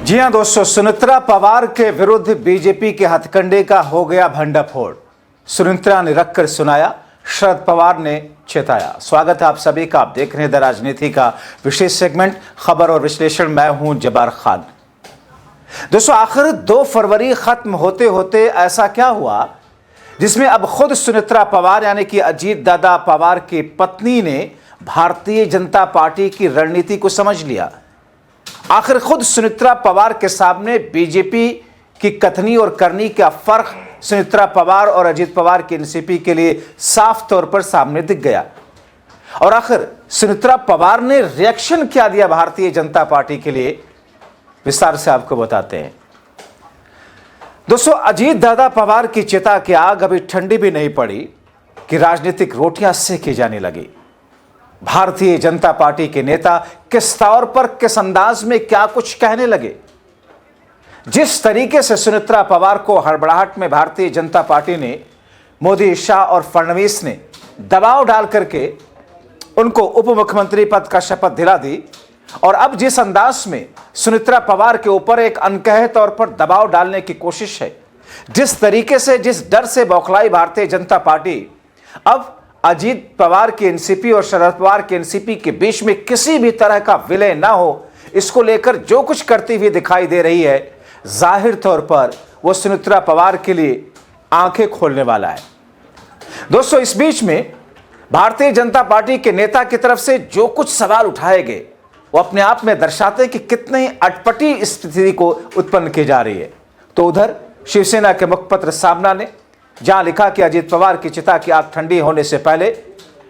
जी हां दोस्तों, सुनेत्रा पवार के विरुद्ध बीजेपी के हथकंडे का हो गया भंडाफोड़। सुनेत्रा ने रखकर सुनाया, शरद पवार ने चेताया। स्वागत है आप सभी का। आप देख रहे हैं द राजनीति का विशेष सेगमेंट खबर और विश्लेषण। मैं हूं जब्बार खान। दोस्तों, आखिर 2 फरवरी खत्म होते होते ऐसा क्या हुआ जिसमें अब खुद सुनेत्रा पवार यानी कि अजीत दादा पवार की पत्नी ने भारतीय जनता पार्टी की रणनीति को समझ लिया। आखिर खुद सुनेत्रा पवार के सामने बीजेपी की कथनी और करनी का फर्क सुनेत्रा पवार और अजीत पवार की एनसीपी के लिए साफ तौर पर सामने दिख गया। और आखिर सुनेत्रा पवार ने रिएक्शन क्या दिया भारतीय जनता पार्टी के लिए, विस्तार से आपको बताते हैं। दोस्तों, अजीत दादा पवार की चिता की आग अभी ठंडी भी नहीं पड़ी कि राजनीतिक रोटियां सेकी जाने लगी। भारतीय जनता पार्टी के नेता किस तौर पर, किस अंदाज में क्या कुछ कहने लगे। जिस तरीके से सुनेत्रा पवार को हड़बड़ाहट में भारतीय जनता पार्टी ने, मोदी, शाह और फडणवीस ने दबाव डाल करके उनको उप मुख्यमंत्री पद का शपथ दिला दी, और अब जिस अंदाज में सुनेत्रा पवार के ऊपर एक अनकहे तौर पर दबाव डालने की कोशिश है, जिस तरीके से, जिस डर से बौखलाई भारतीय जनता पार्टी, अब अजीत पवार की एनसीपी और शरद पवार की एनसीपी के बीच में किसी भी तरह का विलय ना हो, इसको लेकर जो कुछ करती हुई दिखाई दे रही है, जाहिर तौर पर वो सुनेत्रा पवार के लिए आंखें खोलने वाला है। दोस्तों, इस बीच में भारतीय जनता पार्टी के नेता की तरफ से जो कुछ सवाल उठाए गए वो अपने आप में दर्शाते हैं कि कितनी अटपटी स्थिति को उत्पन्न की जा रही है। तो उधर शिवसेना के मुखपत्र सामना ने जहां लिखा कि अजीत पवार की चिता की आग ठंडी होने से पहले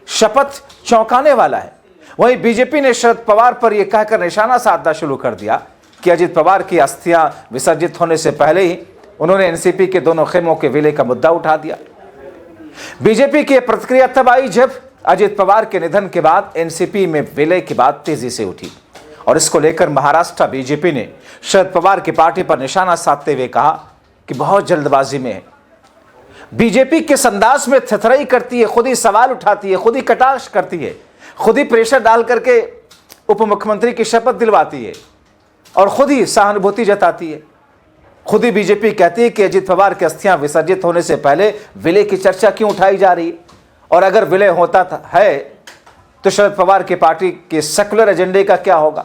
शपथ चौंकाने वाला है, वहीं बीजेपी ने शरद पवार पर यह कहकर निशाना साधना शुरू कर दिया कि अजीत पवार की अस्थियां विसर्जित होने से पहले ही उन्होंने एनसीपी के दोनों खेमों के विलय का मुद्दा उठा दिया। बीजेपी की प्रतिक्रिया तब आई जब अजीत पवार के निधन के बाद एनसीपी में विलय की बात तेजी से उठी, और इसको लेकर महाराष्ट्र बीजेपी ने शरद पवार की पार्टी पर निशाना साधते हुए कहा कि बहुत जल्दबाजी में है। बीजेपी किस अंदाज में थथराई करती है, खुद ही सवाल उठाती है, खुद ही कटाक्ष करती है, खुद ही प्रेशर डाल करके उप मुख्यमंत्री की शपथ दिलवाती है और खुद ही सहानुभूति जताती है। खुद ही बीजेपी कहती है कि अजीत पवार की अस्थियां विसर्जित होने से पहले विलय की चर्चा क्यों उठाई जा रही है, और अगर विलय होता है तो शरद पवार की पार्टी के सेकुलर एजेंडे का क्या होगा।